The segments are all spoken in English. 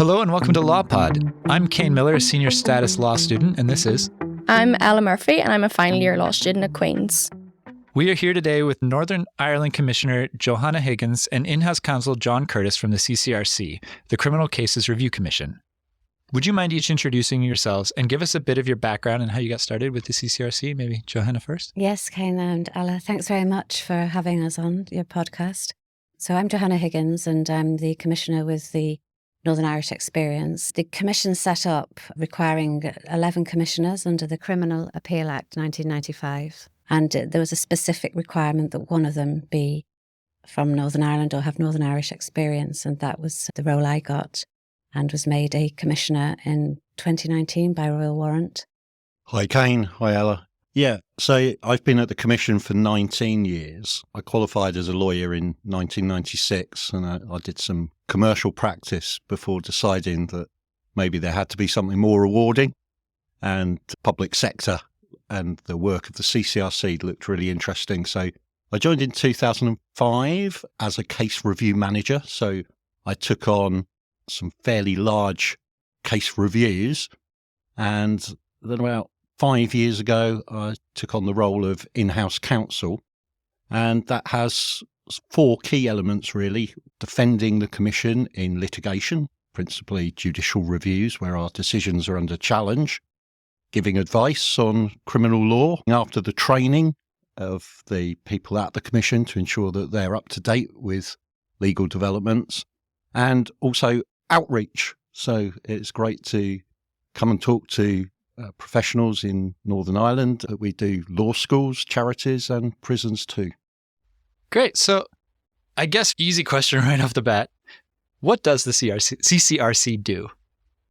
Hello and welcome to LawPod. I'm Kane Miller, a senior status law student, and this is... I'm Ella Murphy, and I'm a final year law student at Queen's. We are here today with Northern Ireland Commissioner Johanna Higgins and in-house counsel John Curtis from the CCRC, the Criminal Cases Review Commission. Would you mind each introducing yourselves and give us a bit of your background and how you got started with the CCRC? Maybe Johanna first? Yes, Kane and Ella, thanks very much for having us on your podcast. So I'm Johanna Higgins and I'm the Commissioner with the Northern Irish Experience. The Commission set up requiring 11 commissioners under the Criminal Appeal Act 1995. And there was a specific requirement that one of them be from Northern Ireland or have Northern Irish experience. And that was the role I got and was made a commissioner in 2019 by royal warrant. Hi, Kane. Hi, Ella. Yeah, so I've been at the Commission for 19 years. I qualified as a lawyer in 1996 and I did some commercial practice before deciding that maybe there had to be something more rewarding, and public sector and the work of the CCRC looked really interesting. So I joined in 2005 as a case review manager. So I took on some fairly large case reviews, and then about 5 years ago, I took on the role of in-house counsel, and that has 4 key elements, really. Defending the Commission in litigation, principally judicial reviews where our decisions are under challenge, giving advice on criminal law after the training of the people at the Commission to ensure that they're up to date with legal developments, and also outreach. So it's great to come and talk to professionals in Northern Ireland. We do law schools, charities and prisons too. Great. So I guess easy question right off the bat. What does the CCRC do?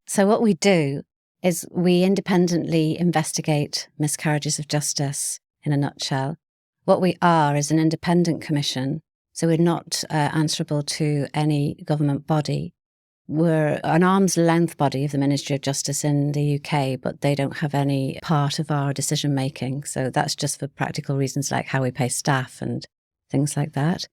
So what we do is we independently investigate miscarriages of justice in a nutshell. What we are is an independent commission, so we're not answerable to any government body. We're an arm's length body of the Ministry of Justice in the UK, but they don't have any part of our decision making. So that's just for practical reasons like how we pay staff and things like that.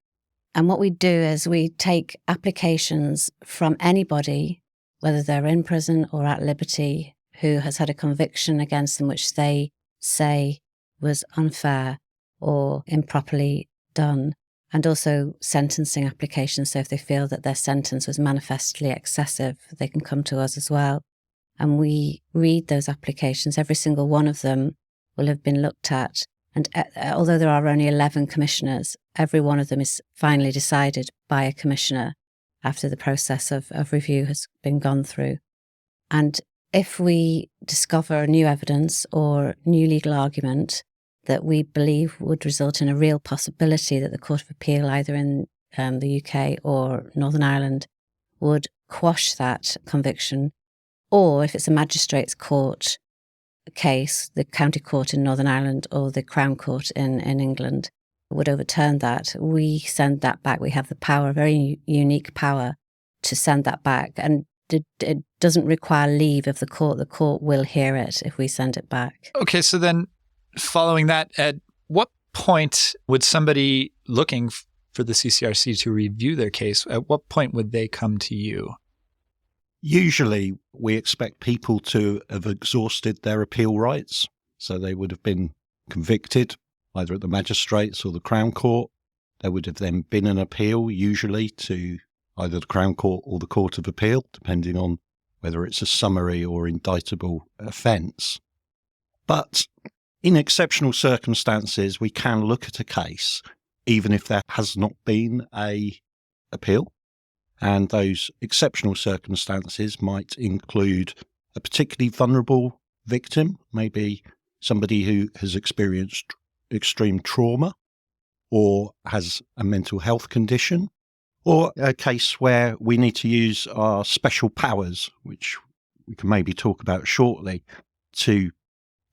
And what we do is we take applications from anybody, whether they're in prison or at liberty, who has had a conviction against them which they say was unfair or improperly done, and also sentencing applications. So if they feel that their sentence was manifestly excessive, they can come to us as well. And we read those applications. Every single one of them will have been looked at. And although there are only 11 commissioners, every one of them is finally decided by a commissioner after the process of review has been gone through. And if we discover new evidence or new legal argument that we believe would result in a real possibility that the Court of Appeal, either in the UK or Northern Ireland, would quash that conviction, or if it's a magistrates' court case, the county court in Northern Ireland or the Crown Court in England would overturn that, we send that back. We have the power, very unique power, to send that back. And it doesn't require leave of the court. The court will hear it if we send it back. Okay, so then following that, at what point would somebody looking for the CCRC to review their case, at what point would they come to you? Usually we expect people to have exhausted their appeal rights. So they would have been convicted either at the magistrates or the Crown Court. There would have then been an appeal, usually to either the Crown Court or the Court of Appeal, depending on whether it's a summary or indictable offence. But in exceptional circumstances, we can look at a case, even if there has not been an appeal. And those exceptional circumstances might include a particularly vulnerable victim, maybe somebody who has experienced extreme trauma or has a mental health condition, or a case where we need to use our special powers, which we can maybe talk about shortly, to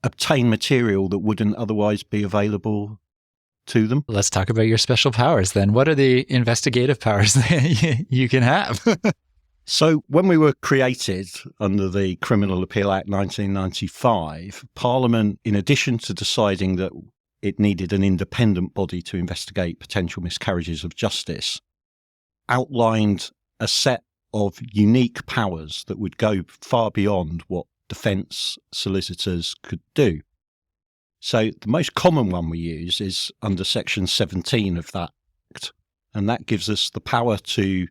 obtain material that wouldn't otherwise be available to them. Let's talk about your special powers then. What are the investigative powers that you can have? So when we were created under the Criminal Appeal Act 1995, Parliament, in addition to deciding that it needed an independent body to investigate potential miscarriages of justice, outlined a set of unique powers that would go far beyond what defence solicitors could do. So the most common one we use is under Section 17 of that Act, and that gives us the power to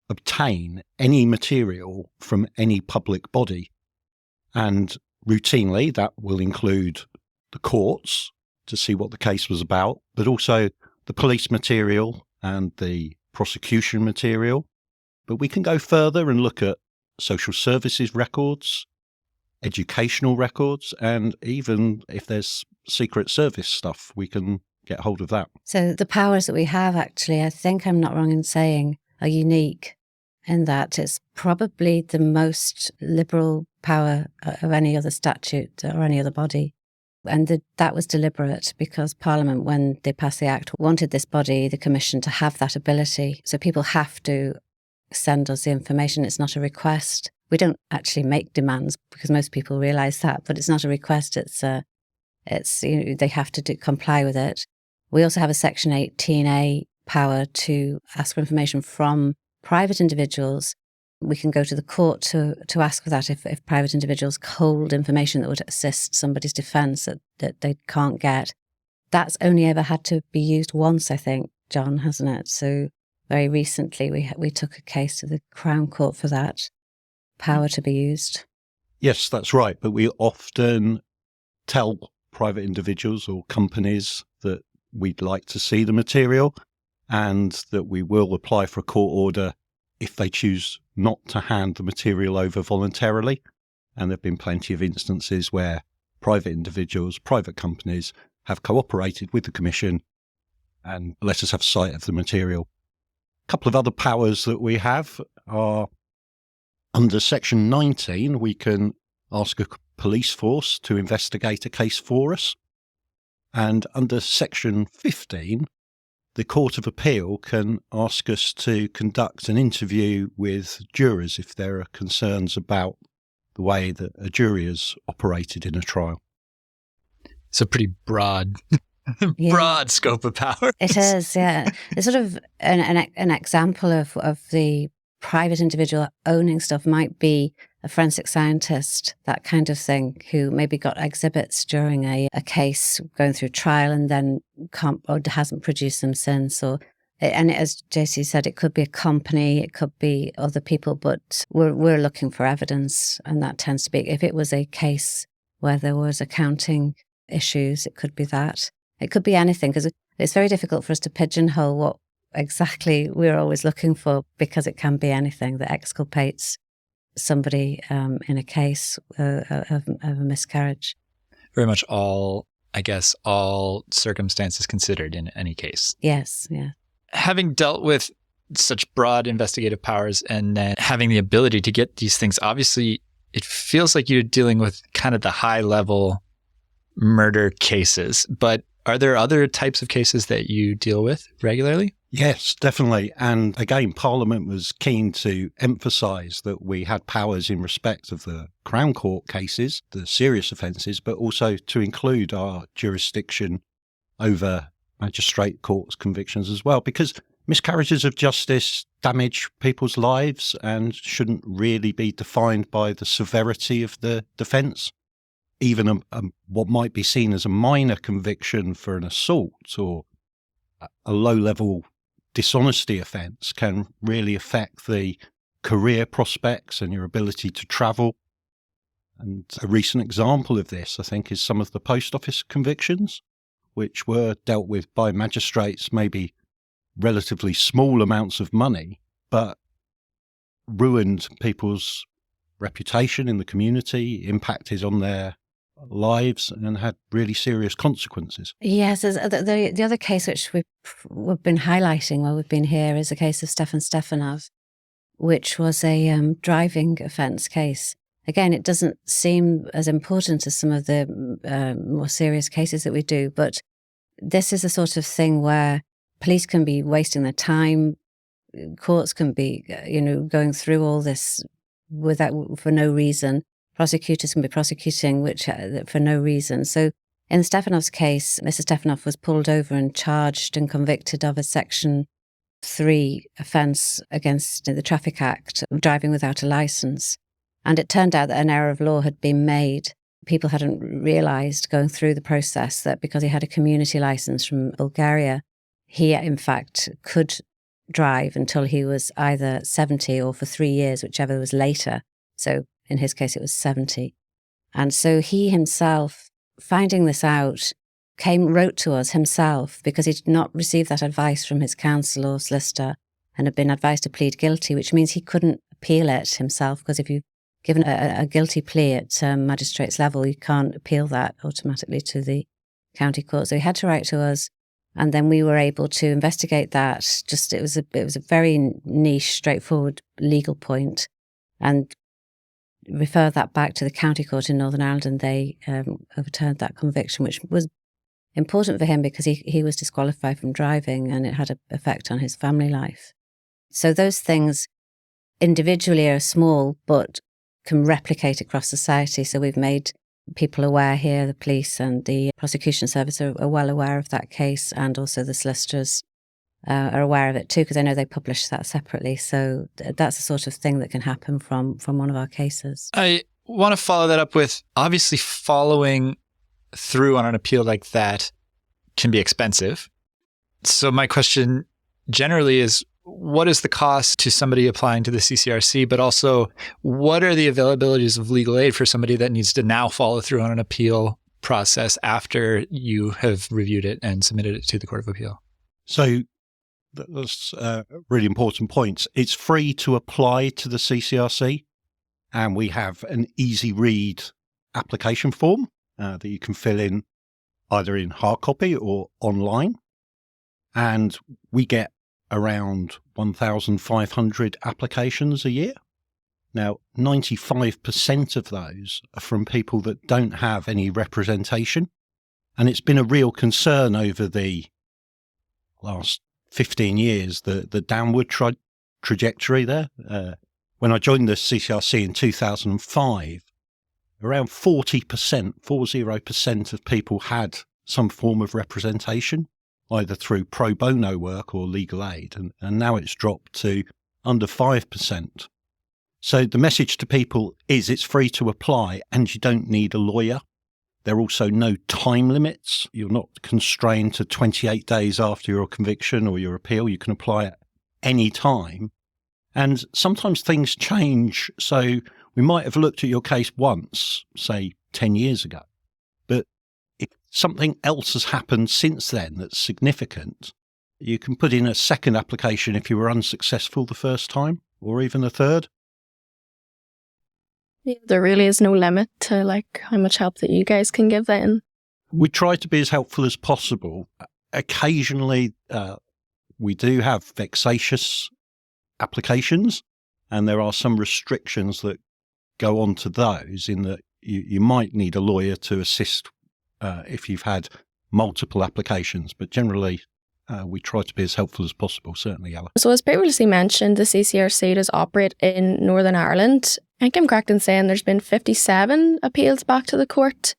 obtain any material from any public body. And routinely that will include the courts to see what the case was about, but also the police material and the prosecution material. But we can go further and look at social services records, educational records, and even if there's Secret Service stuff, we can get hold of that. So the powers that we have, actually, I think I'm not wrong in saying, are unique in that it's probably the most liberal power of any other statute or any other body. And that was deliberate because Parliament, when they passed the Act, wanted this body, the Commission, to have that ability. So people have to send us the information. It's not a request. We don't actually make demands because most people realise that, but it's not a request. It's they have to comply with it. We also have a Section 18A power to ask for information from private individuals. We can go to the court to ask for that if private individuals hold information that would assist somebody's defence that they can't get. That's only ever had to be used once, I think, John, hasn't it? So very recently we took a case to the Crown Court for that power to be used. Yes, that's right. But we often tell private individuals or companies that we'd like to see the material and that we will apply for a court order if they choose not to hand the material over voluntarily. And there have been plenty of instances where private individuals, private companies have cooperated with the Commission and let us have sight of the material. A couple of other powers that we have are under Section 19, we can ask a police force to investigate a case for us. And under Section 15, the Court of Appeal can ask us to conduct an interview with jurors if there are concerns about the way that a jury has operated in a trial. It's a pretty broad scope of power. It is, yeah. It's sort of an example of the private individual owning stuff might be a forensic scientist, that kind of thing, who maybe got exhibits during a case going through trial and then can't or hasn't produced them since. And as JC said, it could be a company, it could be other people, but we're looking for evidence, and that tends to be, if it was a case where there was accounting issues, it could be that. It could be anything, because it's very difficult for us to pigeonhole what exactly we're always looking for, because it can be anything that exculpates somebody in a case of a miscarriage. Very much all circumstances considered in any case. Yes, yeah. Having dealt with such broad investigative powers and then having the ability to get these things, obviously it feels like you're dealing with kind of the high level murder cases, but are there other types of cases that you deal with regularly? Yes, definitely. And again, Parliament was keen to emphasise that we had powers in respect of the Crown Court cases, the serious offences, but also to include our jurisdiction over magistrate courts convictions as well, because miscarriages of justice damage people's lives and shouldn't really be defined by the severity of the defence. Even what might be seen as a minor conviction for an assault or a low-level dishonesty offence can really affect the career prospects and your ability to travel. And a recent example of this, I think, is some of the post office convictions, which were dealt with by magistrates, maybe relatively small amounts of money, but ruined people's reputation in the community, impacted on their lives, and had really serious consequences. Yes, the other case which we've been highlighting while we've been here is a case of Stefan Stefanov, which was a driving offence case. Again, it doesn't seem as important as some of the more serious cases that we do, but this is a sort of thing where police can be wasting their time, courts can be, going through all this for no reason. Prosecutors can be prosecuting for no reason. So in Stefanov's case, Mr. Stefanov was pulled over and charged and convicted of a Section 3 offence against the Traffic Act of driving without a licence. And it turned out that an error of law had been made. People hadn't realised going through the process that because he had a community licence from Bulgaria, he in fact could drive until he was either 70 or for 3 years, whichever was later. So in his case, it was 70. And so he himself, finding this out, wrote to us himself because he'd not received that advice from his counsel or solicitor and had been advised to plead guilty, which means he couldn't appeal it himself, because if you've given a guilty plea at magistrate's level, you can't appeal that automatically to the county court. So he had to write to us, and then we were able to investigate that. It was a very niche, straightforward legal point, and refer that back to the county court in Northern Ireland, and they overturned that conviction, which was important for him because he was disqualified from driving and it had an effect on his family life. So those things individually are small but can replicate across society. So we've made people aware here, the police and the prosecution service are well aware of that case, and also the solicitors are aware of it too, because I know they publish that separately. So that's the sort of thing that can happen from one of our cases. I want to follow that up with, obviously following through on an appeal like that can be expensive. So my question generally is, what is the cost to somebody applying to the CCRC, but also what are the availabilities of legal aid for somebody that needs to now follow through on an appeal process after you have reviewed it and submitted it to the Court of Appeal? So that's really important points. It's free to apply to the CCRC, and we have an easy read application form that you can fill in either in hard copy or online. And we get around 1,500 applications a year. Now, 95% of those are from people that don't have any representation. And it's been a real concern over the last 15 years, the downward trajectory there. When I joined the CCRC in 2005, around 40% of people had some form of representation, either through pro bono work or legal aid, and now it's dropped to under 5%. So the message to people is it's free to apply and you don't need a lawyer. There are also no time limits. You're not constrained to 28 days after your conviction or your appeal. You can apply at any time. And sometimes things change. So we might have looked at your case once, say 10 years ago, but if something else has happened since then that's significant, you can put in a second application if you were unsuccessful the first time, or even a third. Yeah, there really is no limit to how much help that you guys can give then. We try to be as helpful as possible. Occasionally, we do have vexatious applications, and there are some restrictions that go on to those, in that you might need a lawyer to assist if you've had multiple applications, but generally we try to be as helpful as possible, certainly, Ella. So as previously mentioned, the CCRC does operate in Northern Ireland. I think I'm correct in saying there's been 57 appeals back to the court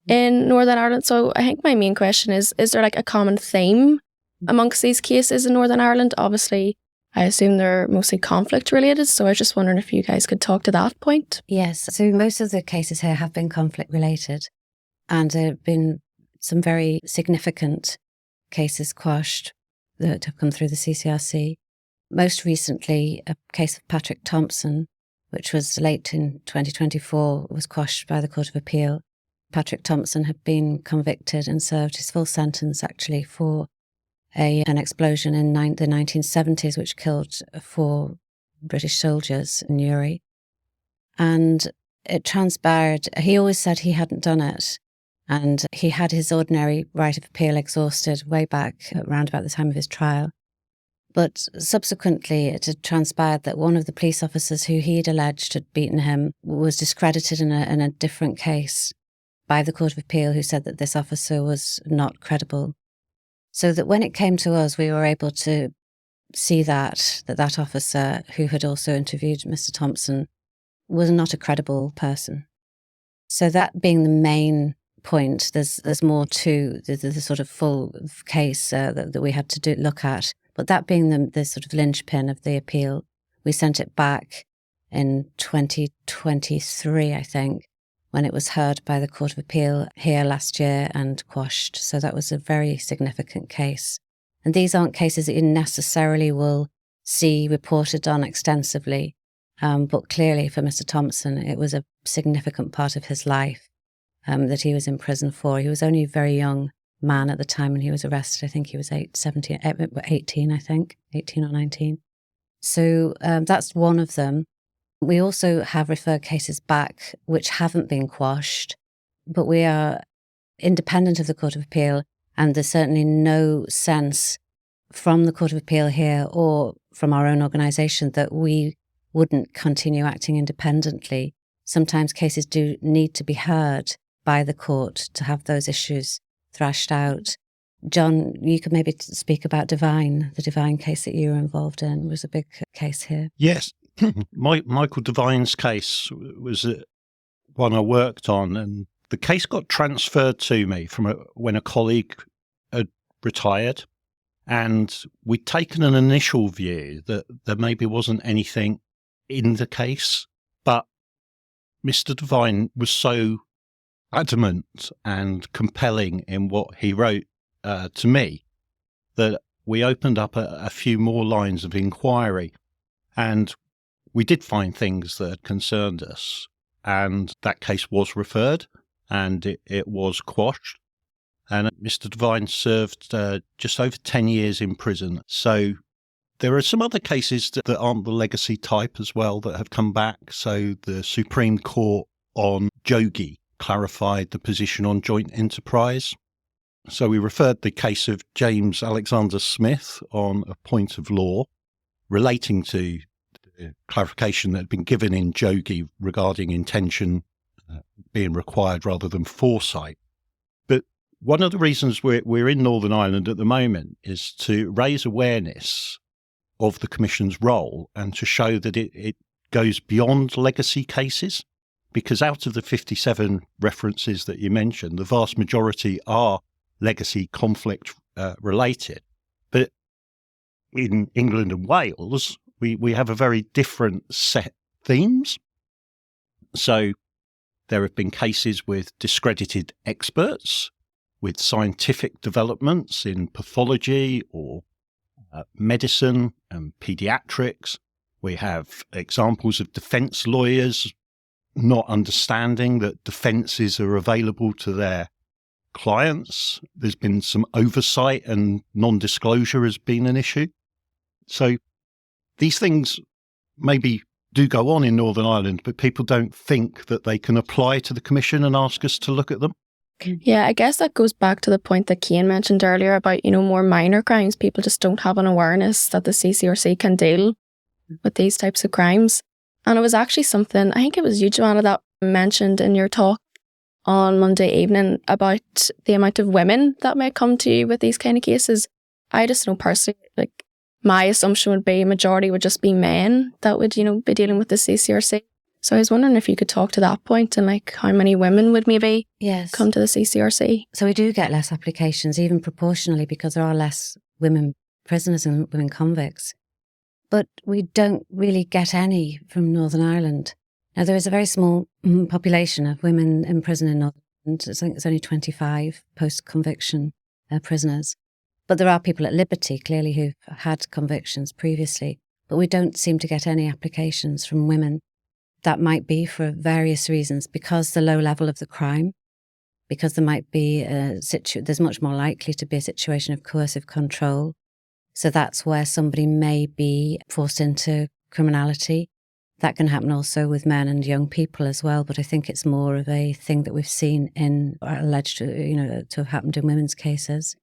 in Northern Ireland. So I think my main question is there a common theme amongst these cases in Northern Ireland? Obviously, I assume they're mostly conflict related, so I was just wondering if you guys could talk to that point. Yes, so most of the cases here have been conflict related, and there have been some very significant cases quashed that have come through the CCRC. Most recently, a case of Patrick Thompson, which was late in 2024, was quashed by the Court of Appeal. Patrick Thompson had been convicted and served his full sentence actually for an explosion in the 1970s, which killed 4 British soldiers in Uri. And it transpired, he always said he hadn't done it. And he had his ordinary right of appeal exhausted way back around about the time of his trial. But subsequently, it had transpired that one of the police officers who he'd alleged had beaten him was discredited in a different case by the Court of Appeal, who said that this officer was not credible. So that when it came to us, we were able to see that officer, who had also interviewed Mr. Thompson, was not a credible person. So that being the main point, there's more to the sort of full case that we had to look at. But that being the sort of linchpin of the appeal, we sent it back in 2023, I think, when it was heard by the Court of Appeal here last year and quashed. So that was a very significant case. And these aren't cases that you necessarily will see reported on extensively. But clearly for Mr. Thompson, it was a significant part of his life that he was in prison for. He was only a very young man at the time when he was arrested. I think he was 18, I think, 18 or 19. So that's one of them. We also have referred cases back which haven't been quashed, but we are independent of the Court of Appeal, and there's certainly no sense from the Court of Appeal here or from our own organisation that we wouldn't continue acting independently. Sometimes cases do need to be heard by the court to have those issues thrashed out. John, you could maybe speak about the Divine case that you were involved in. It was a big case here. Yes. Michael Devine's case was one I worked on, and the case got transferred to me from when a colleague had retired, and we'd taken an initial view that there maybe wasn't anything in the case, but Mr. Devine was so adamant and compelling in what he wrote to me that we opened up a few more lines of inquiry, and we did find things that had concerned us, and that case was referred and it was quashed. And Mr. Devine served just over 10 years in prison. So there are some other cases that aren't the legacy type as well that have come back. So the Supreme Court on Jogi clarified the position on joint enterprise. So we referred the case of James Alexander Smith on a point of law relating to clarification that had been given in Jogi regarding intention being required rather than foresight. But one of the reasons we're in Northern Ireland at the moment is to raise awareness of the Commission's role and to show that it goes beyond legacy cases, because out of the 57 references that you mentioned, the vast majority are legacy conflict related. But in England and Wales, we have a very different set themes. So there have been cases with discredited experts, with scientific developments in pathology or medicine and paediatrics. We have examples of defence lawyers not understanding that defences are available to their clients. There's been some oversight and non-disclosure has been an issue. So these things maybe do go on in Northern Ireland, but people don't think that they can apply to the Commission and ask us to look at them. Yeah, I guess that goes back to the point that Cian mentioned earlier about, more minor crimes. People just don't have an awareness that the CCRC can deal with these types of crimes. And it was actually something, I think it was you, Johanna, that mentioned in your talk on Monday evening about the amount of women that might come to you with these kind of cases. I just know personally, my assumption would be a majority would just be men that would, be dealing with the CCRC. So I was wondering if you could talk to that point and how many women would maybe come to the CCRC. So we do get less applications, even proportionally, because there are less women prisoners and women convicts. But we don't really get any from Northern Ireland. Now, there is a very small population of women in prison in Northern Ireland. I think it's only 25 post-conviction prisoners. But there are people at liberty, clearly, who've had convictions previously. But we don't seem to get any applications from women. That might be for various reasons, because the low level of the crime, because there might be there's much more likely to be a situation of coercive control. So that's where somebody may be forced into criminality. That can happen also with men and young people as well, but I think it's more of a thing that we've seen alleged to have happened in women's cases.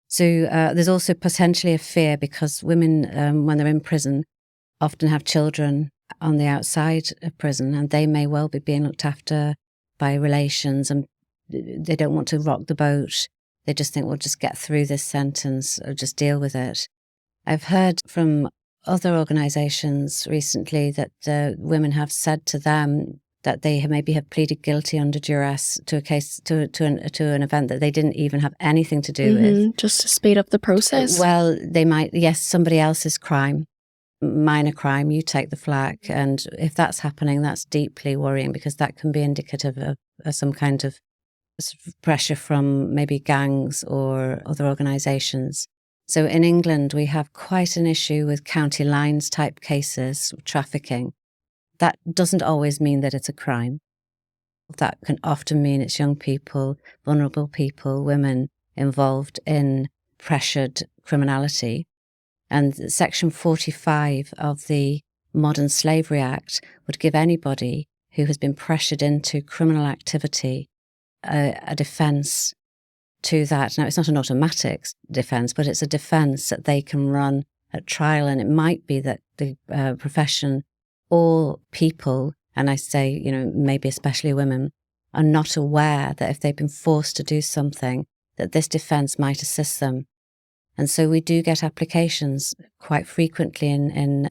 So there's also potentially a fear because women, when they're in prison, often have children on the outside of prison, and they may well be being looked after by relations, and they don't want to rock the boat. They just think, we'll just get through this sentence or just deal with it. I've heard from other organisations recently that women have said to them that they maybe have pleaded guilty under duress to a case, to an event that they didn't even have anything to do with. Just to speed up the process. Well, they might, yes, somebody else's crime, minor crime, you take the flak. And if that's happening, that's deeply worrying, because that can be indicative of some kind of pressure from maybe gangs or other organisations. So in England, we have quite an issue with county lines type cases, trafficking. That doesn't always mean that it's a crime. That can often mean it's young people, vulnerable people, women involved in pressured criminality. And Section 45 of the Modern Slavery Act would give anybody who has been pressured into criminal activity a defence to that. Now, it's not an automatic defence, but it's a defence that they can run at trial. And it might be that the profession or people, and I say, maybe especially women, are not aware that if they've been forced to do something, that this defence might assist them. And so we do get applications quite frequently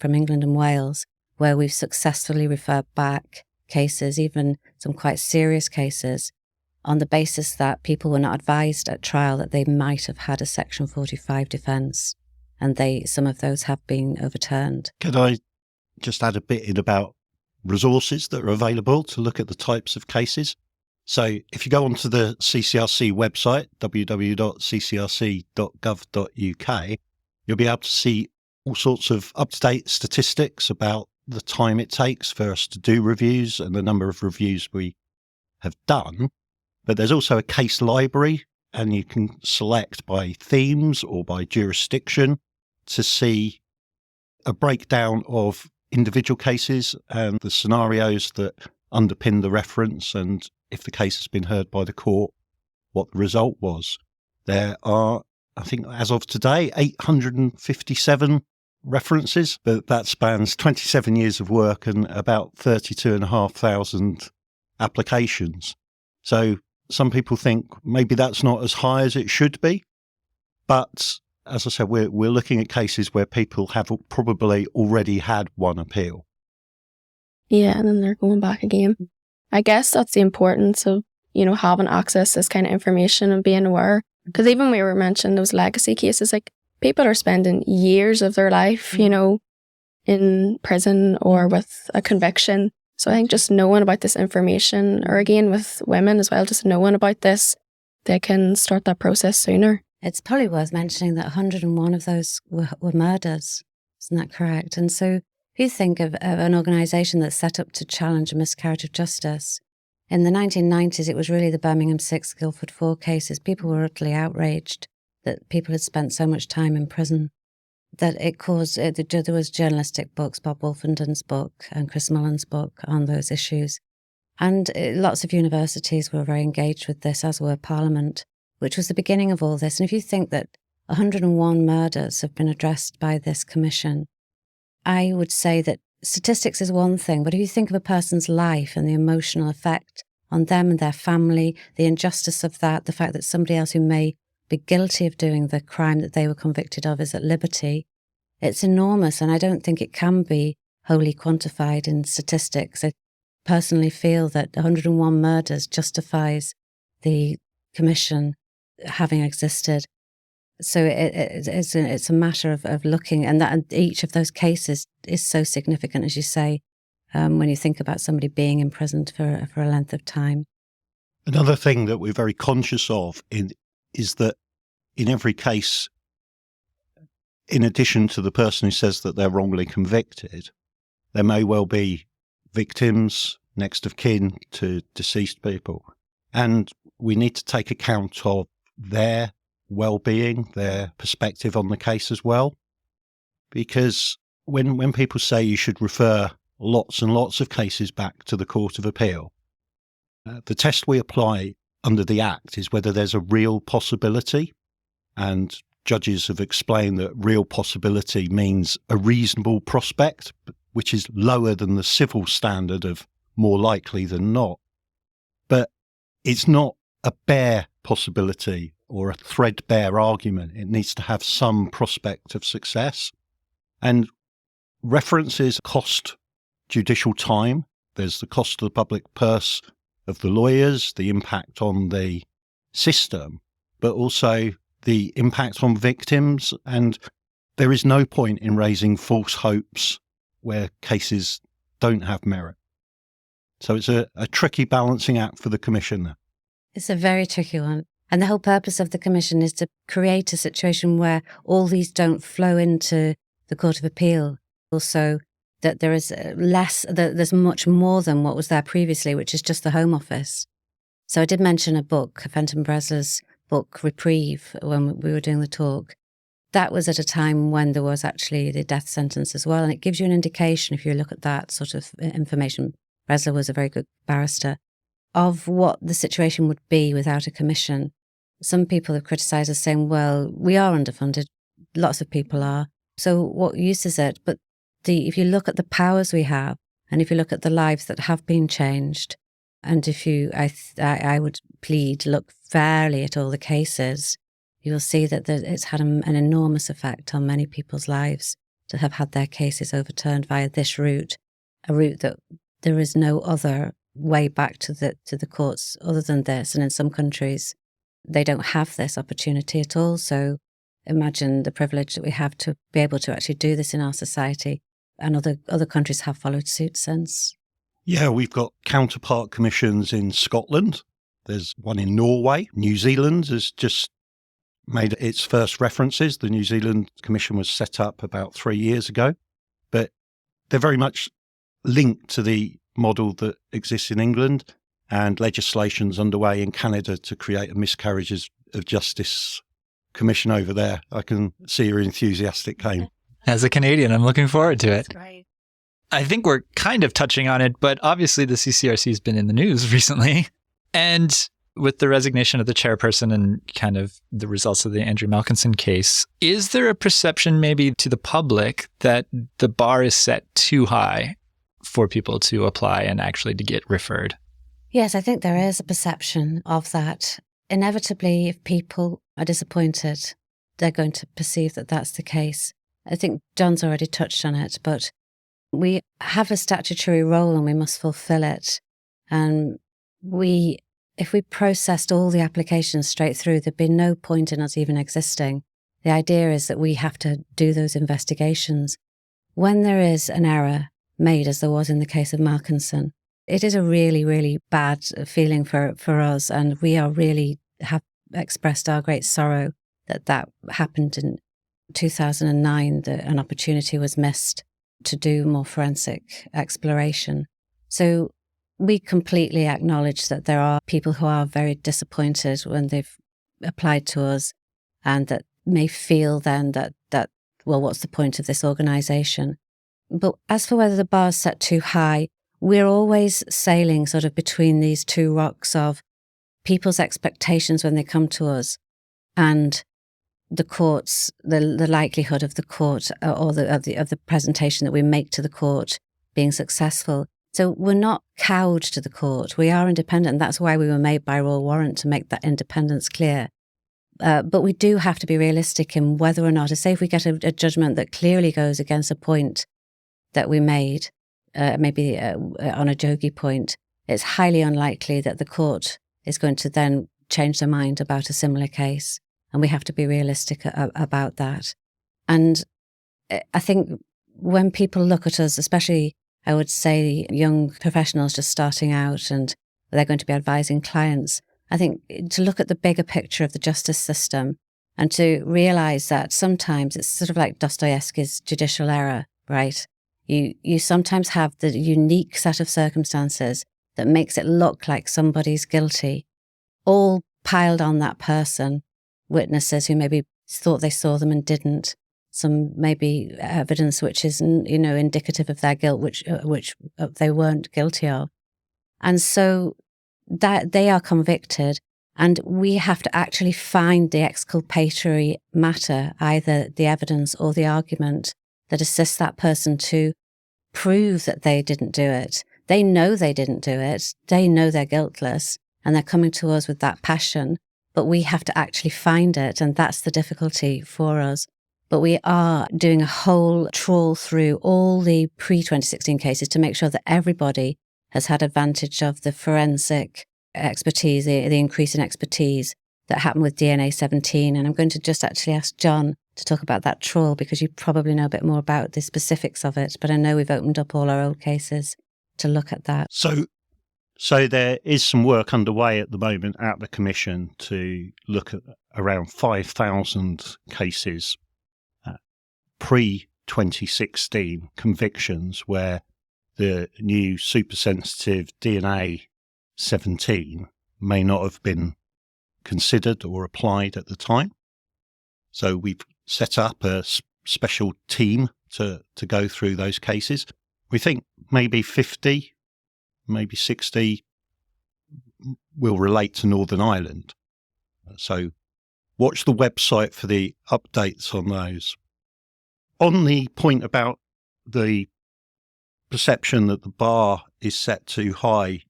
from England and Wales, where we've successfully referred back cases, even some quite serious cases, on the basis that people were not advised at trial that they might have had a Section 45 defence, and some of those have been overturned. Could I just add a bit in about resources that are available to look at the types of cases? So if you go onto the CCRC website, www.ccrc.gov.uk, you'll be able to see all sorts of up-to-date statistics about the time it takes for us to do reviews and the number of reviews we have done. But there's also a case library, and you can select by themes or by jurisdiction to see a breakdown of individual cases and the scenarios that underpin the reference, and if the case has been heard by the court, what the result was. There are, I think, as of today, 857 references, but that spans 27 years of work and about 32,500 applications. So some people think maybe that's not as high as it should be, but as I said, we're looking at cases where people have probably already had one appeal. Yeah, and then they're going back again. I guess that's the importance of, having access to this kind of information and being aware. Because even we were mentioning those legacy cases, like people are spending years of their life, in prison or with a conviction. So I think just knowing about this information, or again with women as well, just knowing about this, they can start that process sooner. It's probably worth mentioning that 101 of those were murders. Isn't that correct? And so if you think of an organisation that's set up to challenge a miscarriage of justice, in the 1990s, it was really the Birmingham 6, Guildford 4 cases. People were utterly outraged that people had spent so much time in prison, that it caused, there was journalistic books, Bob Wolfenden's book and Chris Mullen's book on those issues. And lots of universities were very engaged with this, as were Parliament, which was the beginning of all this. And if you think that 101 murders have been addressed by this commission, I would say that statistics is one thing, but if you think of a person's life and the emotional effect on them and their family, the injustice of that, the fact that somebody else who may be guilty of doing the crime that they were convicted of is at liberty, it's enormous. And I don't think it can be wholly quantified in statistics. I personally feel that 101 murders justifies the commission having existed. So it's a matter of looking, and that each of those cases is so significant, as you say, when you think about somebody being imprisoned for a length of time. Another thing that we're very conscious of is that in every case, in addition to the person who says that they're wrongly convicted, there may well be victims, next of kin to deceased people. And we need to take account of their well-being, their perspective on the case as well. Because when people say you should refer lots and lots of cases back to the Court of Appeal, the test we apply under the Act is whether there's a real possibility. And judges have explained that real possibility means a reasonable prospect, which is lower than the civil standard of more likely than not. But it's not a bare possibility or a threadbare argument. It needs to have some prospect of success. And references cost judicial time There's the cost of the public purse of the lawyers, the impact on the system, but also the impact on victims. And there is no point in raising false hopes where cases don't have merit. So it's a tricky balancing act for the Commission. It's a very tricky one. And the whole purpose of the Commission is to create a situation where all these don't flow into the Court of Appeal. Also, that there is there's much more than what was there previously, which is just the Home Office. So I did mention a book, Fenton Bresler's book, Reprieve, when we were doing the talk. That was at a time when there was actually the death sentence as well. And it gives you an indication, if you look at that sort of information, Bresler was a very good barrister, of what the situation would be without a commission. Some people have criticised us saying, well, we are underfunded. Lots of people are. So what use is it? But if you look at the powers we have, and if you look at the lives that have been changed, and if I would plead, look fairly at all the cases, you'll see that it's had an enormous effect on many people's lives to have had their cases overturned via this route, a route that there is no other way back to the courts other than this. And in some countries, they don't have this opportunity at all. So imagine the privilege that we have to be able to actually do this in our society. And other countries have followed suit since. Yeah, we've got counterpart commissions in Scotland. There's one in Norway. New Zealand has just made its first references. The New Zealand Commission was set up about 3 years ago. But they're very much linked to the model that exists in England, and legislation's underway in Canada to create a miscarriages of justice commission over there. I can see your enthusiastic, Kane. As a Canadian, I'm looking forward to it. That's great. I think we're kind of touching on it, but obviously the CCRC has been in the news recently. And with the resignation of the chairperson and kind of the results of the Andrew Malkinson case, is there a perception maybe to the public that the bar is set too high for people to apply and actually to get referred? Yes, I think there is a perception of that. Inevitably, if people are disappointed, they're going to perceive that that's the case. I think John's already touched on it, but we have a statutory role and we must fulfill it. And if we processed all the applications straight through, there'd be no point in us even existing. The idea is that we have to do those investigations. When there is an error made, as there was in the case of Malkinson, it is a really, really bad feeling for us. And we have expressed our great sorrow that happened in 2009, that an opportunity was missed to do more forensic exploration. So we completely acknowledge that there are people who are very disappointed when they've applied to us, and that may feel then that well, what's the point of this organisation? But as for whether the bar is set too high, we're always sailing sort of between these two rocks of people's expectations when they come to us and the courts, the likelihood of the court or of the presentation that we make to the court being successful. So we're not cowed to the court. We are independent. And that's why we were made by royal warrant, to make that independence clear. But we do have to be realistic in whether or not, to say if we get a judgment that clearly goes against a point that we made, maybe on a jokey point, it's highly unlikely that the court is going to then change their mind about a similar case. And we have to be realistic about that. And I think when people look at us, especially, I would say, young professionals just starting out and they're going to be advising clients, I think to look at the bigger picture of the justice system and to realise that sometimes it's sort of like Dostoevsky's judicial error, right? You sometimes have the unique set of circumstances that makes it look like somebody's guilty, all piled on that person. Witnesses who maybe thought they saw them and didn't. Some maybe evidence which is, indicative of their guilt, which they weren't guilty of. And so that they are convicted, and we have to actually find the exculpatory matter, either the evidence or the argument that assists that person to prove that they didn't do it. They know they didn't do it. They know they're guiltless, and they're coming to us with that passion. But we have to actually find it, and that's the difficulty for us. But we are doing a whole trawl through all the pre-2016 cases to make sure that everybody has had advantage of the forensic expertise, the increase in expertise that happened with DNA 17. And I'm going to just actually ask John to talk about that trawl, because you probably know a bit more about the specifics of it. But I know we've opened up all our old cases to look at that. So there is some work underway at the moment at the Commission to look at around 5,000 cases, pre-2016 convictions where the new supersensitive DNA 17 may not have been considered or applied at the time. So we've set up a special team to go through those cases. We think maybe 50, maybe 60 will relate to Northern Ireland. So watch the website for the updates on those. On the point about the perception that the bar is set too high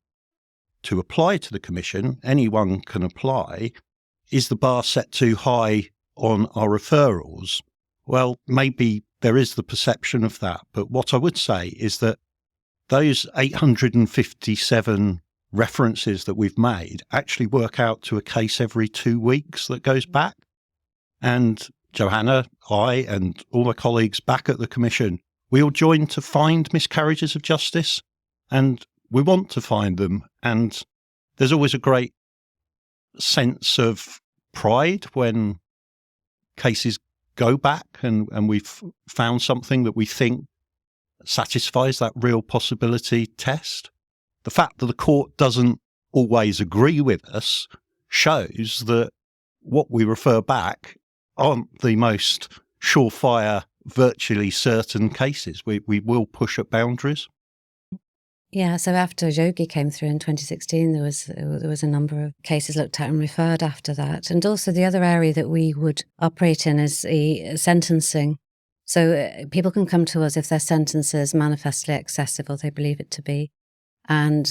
to apply to the Commission, anyone can apply. Is the bar set too high on our referrals? Well, maybe there is the perception of that, but what I would say is that those 857 references that we've made actually work out to a case every 2 weeks that goes back. And Johanna, I, and all my colleagues back at the Commission, we all joined to find miscarriages of justice, and we want to find them. And there's always a great sense of pride when cases go back and we've found something that we think satisfies that real possibility test. The fact that the court doesn't always agree with us shows that what we refer back aren't the most surefire, virtually certain cases. We will push at boundaries. Yeah, so after Yogi came through in 2016, there was a number of cases looked at and referred after that. And also the other area that we would operate in is the sentencing. So people can come to us if their sentence is manifestly excessive or they believe it to be.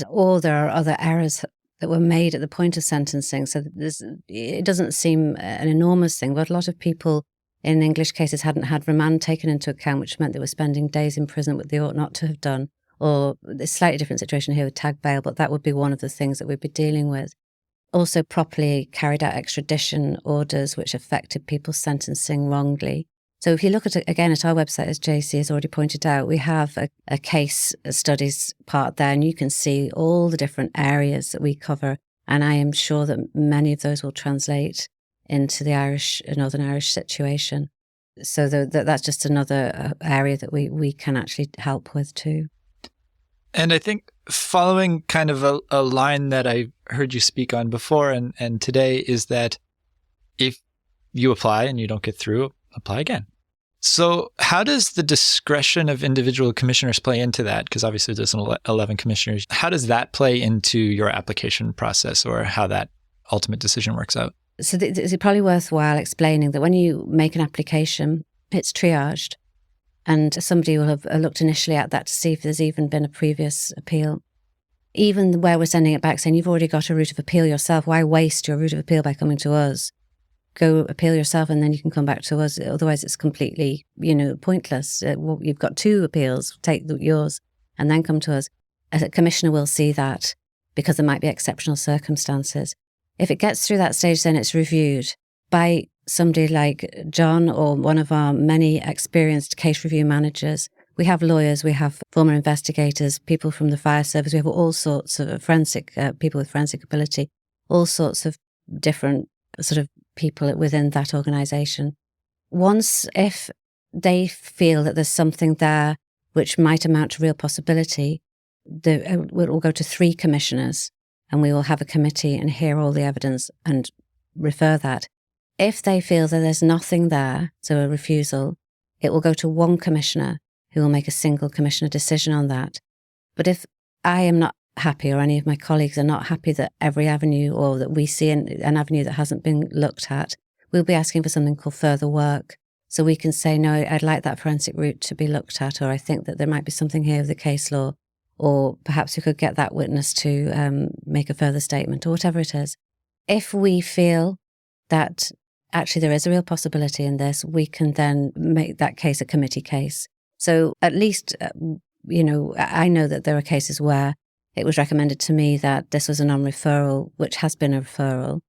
Or there are other errors that were made at the point of sentencing. So it doesn't seem an enormous thing, but a lot of people in English cases hadn't had remand taken into account, which meant they were spending days in prison, what they ought not to have done. Or a slightly different situation here with tag bail, but that would be one of the things that we'd be dealing with. Also properly carried out extradition orders which affected people's sentencing wrongly. So if you look at, again, at our website, as JC has already pointed out, we have a case studies part there, and you can see all the different areas that we cover. And I am sure that many of those will translate into the Northern Irish situation. So that's just another area that we can actually help with too. And I think following kind of a line that I heard you speak on before and today is that if you apply and you don't get through, apply again. So how does the discretion of individual commissioners play into that? Because obviously there's 11 commissioners. How does that play into your application process or how that ultimate decision works out? So it's probably worthwhile explaining that when you make an application, it's triaged. And somebody will have looked initially at that to see if there's even been a previous appeal. Even where we're sending it back saying, you've already got a route of appeal yourself, why waste your route of appeal by coming to us? Go appeal yourself and then you can come back to us. Otherwise it's completely, pointless. You've got 2 appeals, take yours and then come to us. A commissioner will see that because there might be exceptional circumstances. If it gets through that stage, then it's reviewed by somebody like John or one of our many experienced case review managers. We have lawyers, we have former investigators, people from the fire service, we have all sorts of forensic, people with forensic ability, all sorts of different sort of people within that organisation. If they feel that there's something there which might amount to real possibility, we'll go to 3 commissioners and we will have a committee and hear all the evidence and refer that. If they feel that there's nothing there, so a refusal, it will go to 1 commissioner who will make a single commissioner decision on that. But if I am not happy or any of my colleagues are not happy that every avenue or that we see an avenue that hasn't been looked at, we'll be asking for something called further work. So we can say, no, I'd like that forensic route to be looked at, or I think that there might be something here with the case law, or perhaps we could get that witness to make a further statement or whatever it is. If we feel that actually there is a real possibility in this, we can then make that case a committee case. So at least, I know that there are cases where it was recommended to me that this was a non-referral, which has been a referral.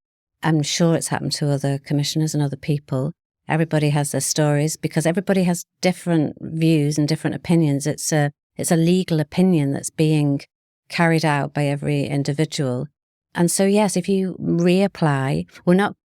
I'm sure it's happened to other commissioners and other people. Everybody has their stories because everybody has different views and different opinions. It's a legal opinion that's being carried out by every individual. And so, yes, if you reapply,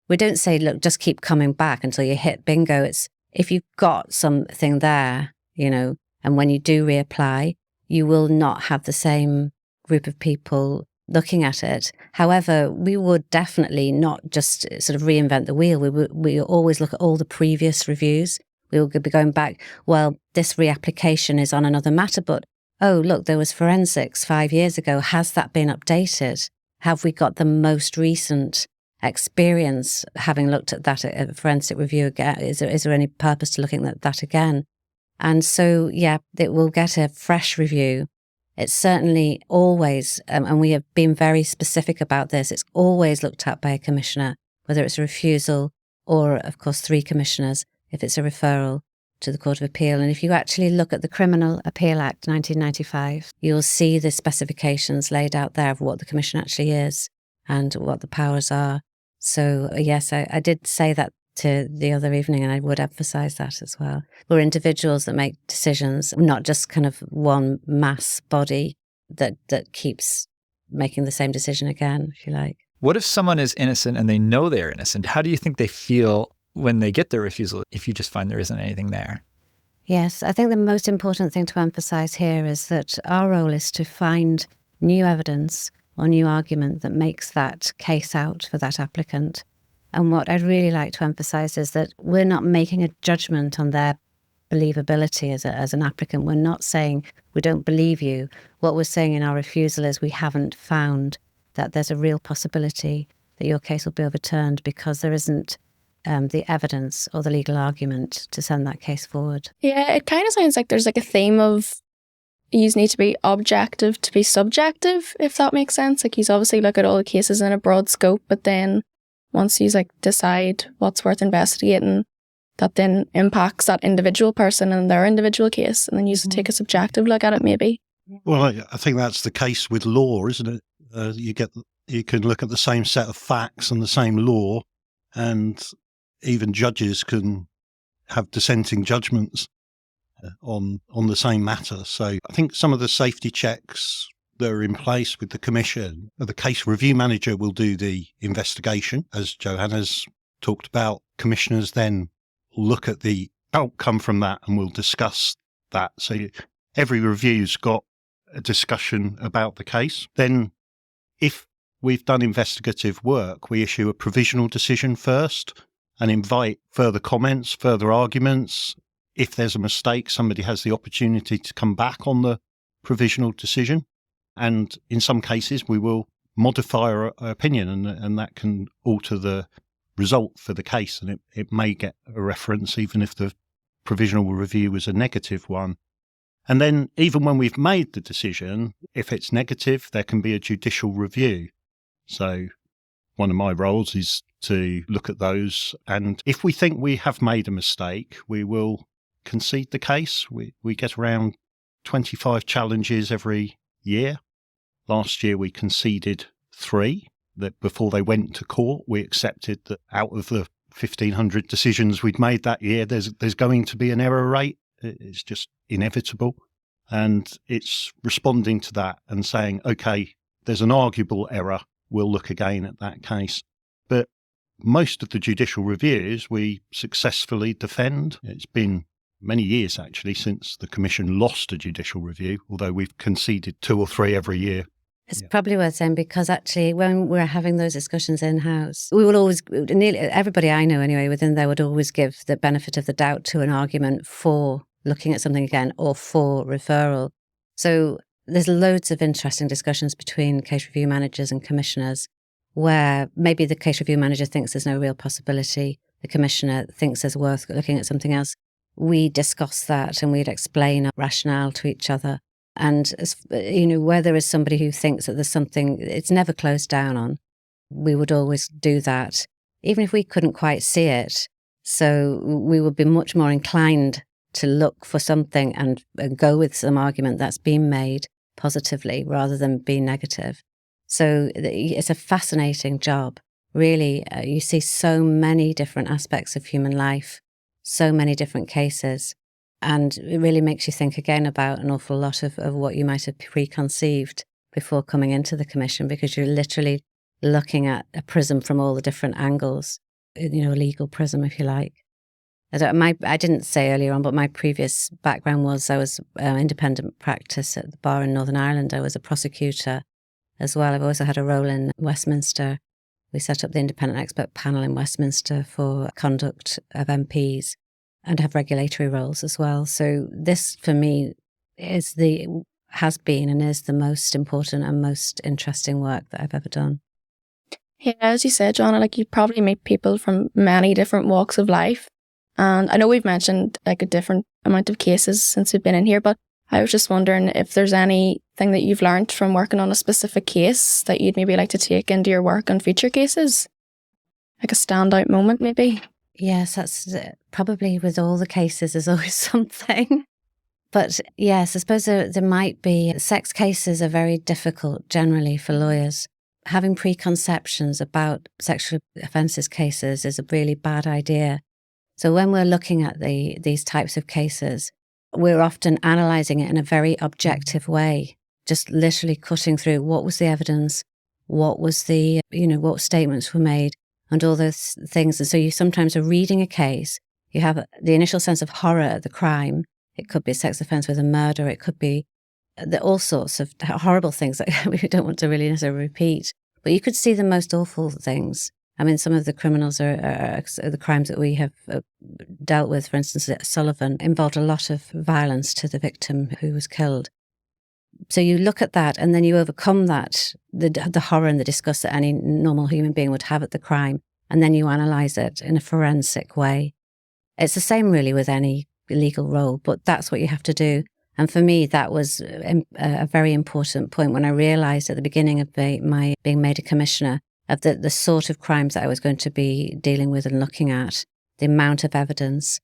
we don't say, look, just keep coming back until you hit bingo. It's if you've got something there, and when you do reapply, you will not have the same group of people looking at it. However, we would definitely not just sort of reinvent the wheel. We always look at all the previous reviews. We will be going back, well, this reapplication is on another matter, but oh, look, there was forensics 5 years ago. Has that been updated? Have we got the most recent experience having looked at that at a forensic review again? Is there any purpose to looking at that again? And so, yeah, it will get a fresh review. It's certainly always, and we have been very specific about this, it's always looked at by a commissioner, whether it's a refusal or, of course, 3 commissioners, if it's a referral to the Court of Appeal. And if you actually look at the Criminal Appeal Act 1995, you'll see the specifications laid out there of what the commission actually is and what the powers are. So, yes, I did say that to the other evening, and I would emphasise that as well. We're individuals that make decisions, not just kind of one mass body that keeps making the same decision again, if you like. What if someone is innocent and they know they're innocent? How do you think they feel when they get their refusal if you just find there isn't anything there? Yes, I think the most important thing to emphasise here is that our role is to find new evidence or new argument that makes that case out for that applicant. And what I'd really like to emphasise is that we're not making a judgment on their believability as an applicant. We're not saying we don't believe you. What we're saying in our refusal is we haven't found that there's a real possibility that your case will be overturned because there isn't the evidence or the legal argument to send that case forward. Yeah, it kind of sounds like there's like a theme of you need to be objective to be subjective, if that makes sense. Like, he's obviously look at all the cases in a broad scope, but then once you decide what's worth investigating, that then impacts that individual person and their individual case, and then you take a subjective look at it, maybe. Well, I think that's the case with law, isn't it? You can look at the same set of facts and the same law, and even judges can have dissenting judgments on the same matter. So I think some of the safety checks that are in place with the commission, the case review manager will do the investigation, as Johanna's talked about. Commissioners then look at the outcome from that and will discuss that. So every review's got a discussion about the case. Then if we've done investigative work, we issue a provisional decision first and invite further comments, further arguments. If there's a mistake, somebody has the opportunity to come back on the provisional decision. And in some cases, we will modify our opinion, and that can alter the result for the case. And it may get a reference, even if the provisional review was a negative one. And then even when we've made the decision, if it's negative, there can be a judicial review. So one of my roles is to look at those. And if we think we have made a mistake, we will concede the case. We get around 25 challenges every year. Last year we conceded 3 that before they went to court. We accepted that out of the 1,500 decisions we'd made that year, there's going to be an error rate. It's just inevitable. And it's responding to that and saying, okay, there's an arguable error. We'll look again at that case. But most of the judicial reviews we successfully defend. It's been many years, actually, since the Commission lost a judicial review, although we've conceded 2 or 3 every year. It's probably worth saying, because actually when we're having those discussions in-house, we will always, nearly everybody I know anyway within there would always give the benefit of the doubt to an argument for looking at something again or for referral. So there's loads of interesting discussions between case review managers and commissioners where maybe the case review manager thinks there's no real possibility, the commissioner thinks there's worth looking at something else. We discuss that and we'd explain our rationale to each other. And, where there is somebody who thinks that there's something it's never closed down on, we would always do that, even if we couldn't quite see it. So we would be much more inclined to look for something and go with some argument that's been made, positively rather than be negative. So it's a fascinating job. Really, you see so many different aspects of human life, so many different cases. And it really makes you think again about an awful lot of what you might have preconceived before coming into the commission, because you're literally looking at a prism from all the different angles, a legal prism, if you like. I didn't say earlier on, but my previous background was I was independent practice at the bar in Northern Ireland. I was a prosecutor as well. I've also had a role in Westminster. We set up the independent expert panel in Westminster for conduct of MPs and have regulatory roles as well. So this, for me, has been and is the most important and most interesting work that I've ever done. Yeah, as you said, Johanna, you probably meet people from many different walks of life. And I know we've mentioned a different amount of cases since we've been in here, but I was just wondering if there's anything that you've learned from working on a specific case that you'd maybe like to take into your work on future cases? Like a standout moment, maybe? Yes, that's probably with all the cases, there's always something. But yes, I suppose there might be. Sex cases are very difficult generally for lawyers. Having preconceptions about sexual offences cases is a really bad idea. So when we're looking at these types of cases, we're often analysing it in a very objective way, just literally cutting through what was the evidence, what was what statements were made, and all those things. And so you sometimes are reading a case, you have the initial sense of horror at the crime. It could be a sex offence with a murder, it could be all sorts of horrible things that we don't want to really necessarily repeat. But you could see the most awful things. I mean, some of the criminals are the crimes that we have dealt with, for instance, at Sullivan, involved a lot of violence to the victim who was killed. So you look at that and then you overcome that, the horror and the disgust that any normal human being would have at the crime, and then you analyse it in a forensic way. It's the same really with any legal role, but that's what you have to do. And for me, that was a very important point when I realised at the beginning of my being made a commissioner of the sort of crimes that I was going to be dealing with and looking at, the amount of evidence.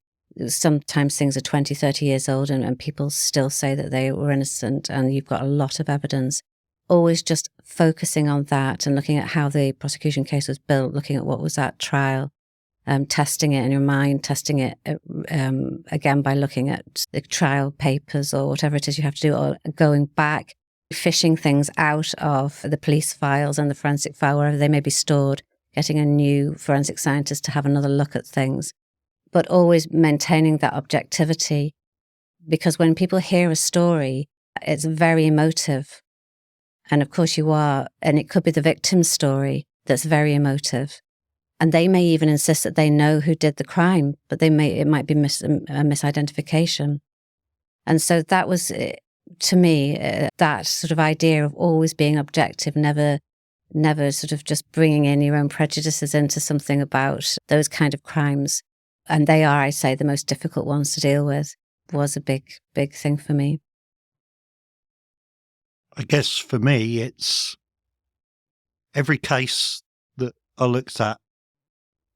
Sometimes things are 20, 30 years old and people still say that they were innocent, and you've got a lot of evidence. Always just focusing on that and looking at how the prosecution case was built, looking at what was at trial, testing it in your mind, testing it again by looking at the trial papers or whatever it is you have to do, or going back, fishing things out of the police files and the forensic file, wherever they may be stored, getting a new forensic scientist to have another look at things, but always maintaining that objectivity. Because when people hear a story, it's very emotive. And of course and it could be the victim's story that's very emotive. And they may even insist that they know who did the crime, but it might be a misidentification. And so that was, to me, that sort of idea of always being objective, never sort of just bringing in your own prejudices into something about those kind of crimes. And they are, I say, the most difficult ones to deal with, was a big, big thing for me. I guess for me, it's every case that I looked at,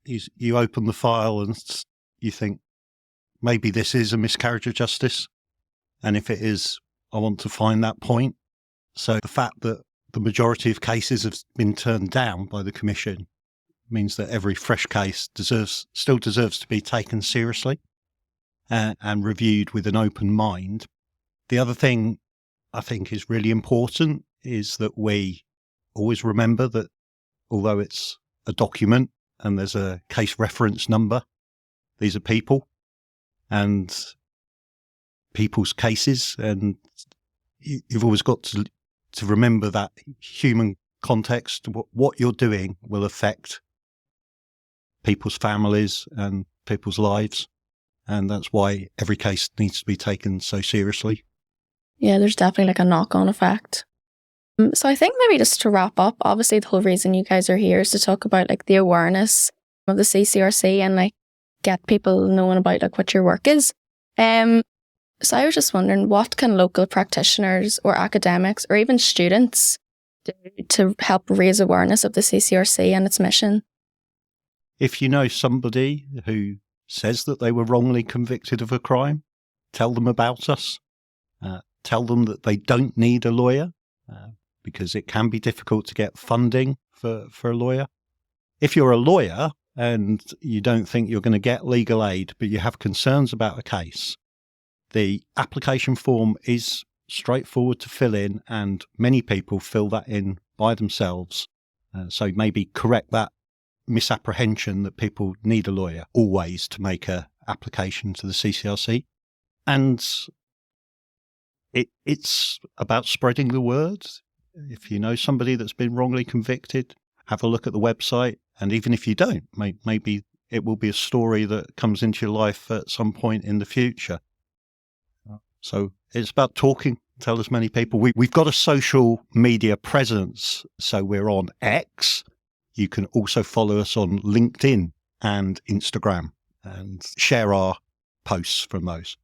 you open the file and you think, maybe this is a miscarriage of justice. And if it is, I want to find that point. So the fact that the majority of cases have been turned down by the Commission means that every fresh case still deserves to be taken seriously and reviewed with an open mind. The other thing I think is really important is that we always remember that although it's a document and there's a case reference number, these are people and people's cases, and you've always got to remember that human context. What you're doing will affect people's families and people's lives, and that's why every case needs to be taken so seriously. Yeah, there's definitely a knock-on effect. So I think maybe just to wrap up, obviously the whole reason you guys are here is to talk about the awareness of the CCRC and get people knowing about what your work is. So I was just wondering, what can local practitioners or academics or even students do to help raise awareness of the CCRC and its mission? If you know somebody who says that they were wrongly convicted of a crime, tell them about us. tell them that they don't need a lawyer, because it can be difficult to get funding for a lawyer. If you're a lawyer and you don't think you're going to get legal aid, but you have concerns about a case, the application form is straightforward to fill in, and many people fill that in by themselves. So maybe correct that misapprehension that people need a lawyer always to make a application to the CCRC. And it's about spreading the word. If you know somebody that's been wrongly convicted, have a look at the website. And even if you don't, maybe it will be a story that comes into your life at some point in the future. So it's about talking, tell as many people. We've got a social media presence. So we're on X. You can also follow us on LinkedIn and Instagram and share our posts from those.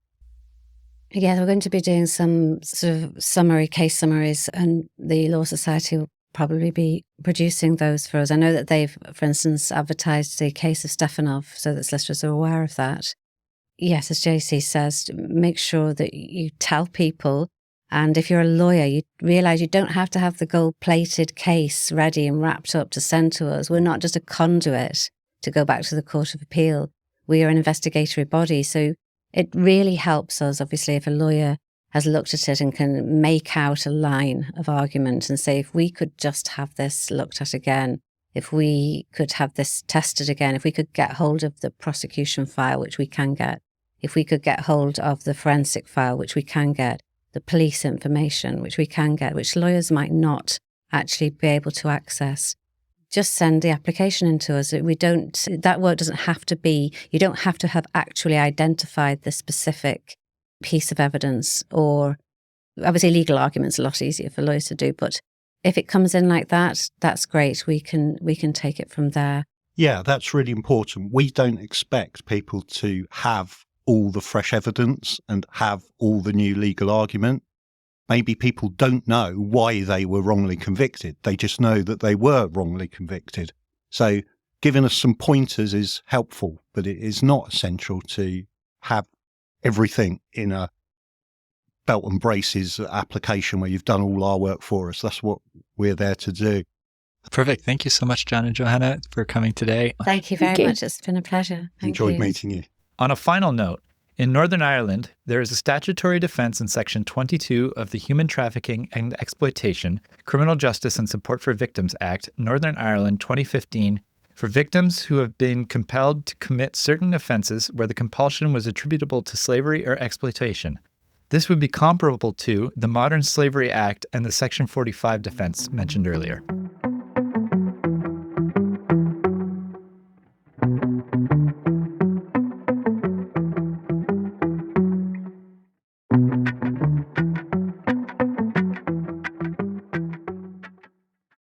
Yeah, we're going to be doing some sort of case summaries, and the Law Society will probably be producing those for us. I know that they've, for instance, advertised the case of Stefanov so that solicitors are aware of that. Yes, as JC says, make sure that you tell people. And if you're a lawyer, you realise you don't have to have the gold-plated case ready and wrapped up to send to us. We're not just a conduit to go back to the Court of Appeal. We are an investigatory body. So it really helps us, obviously, if a lawyer has looked at it and can make out a line of argument and say, if we could just have this looked at again, if we could have this tested again, if we could get hold of the prosecution file, which we can get, if we could get hold of the forensic file, which we can get, the police information, which we can get, which lawyers might not actually be able to access, just send the application in to us. That work doesn't have to be, you don't have to have actually identified the specific piece of evidence, or obviously legal arguments are a lot easier for lawyers to do, but if it comes in like that, that's great. We can take it from there. Yeah, that's really important. We don't expect people to have all the fresh evidence and have all the new legal argument. Maybe people don't know why they were wrongly convicted. They just know that they were wrongly convicted. So giving us some pointers is helpful, but it is not essential to have everything in a belt and braces application where you've done all our work for us. That's what we're there to do. Perfect. Thank you so much, John and Johanna, for coming today. Thank you very much. It's been a pleasure. Enjoyed meeting you. On a final note, in Northern Ireland, there is a statutory defence in Section 22 of the Human Trafficking and Exploitation, Criminal Justice and Support for Victims Act, Northern Ireland 2015, for victims who have been compelled to commit certain offences where the compulsion was attributable to slavery or exploitation. This would be comparable to the Modern Slavery Act and the Section 45 defence mentioned earlier.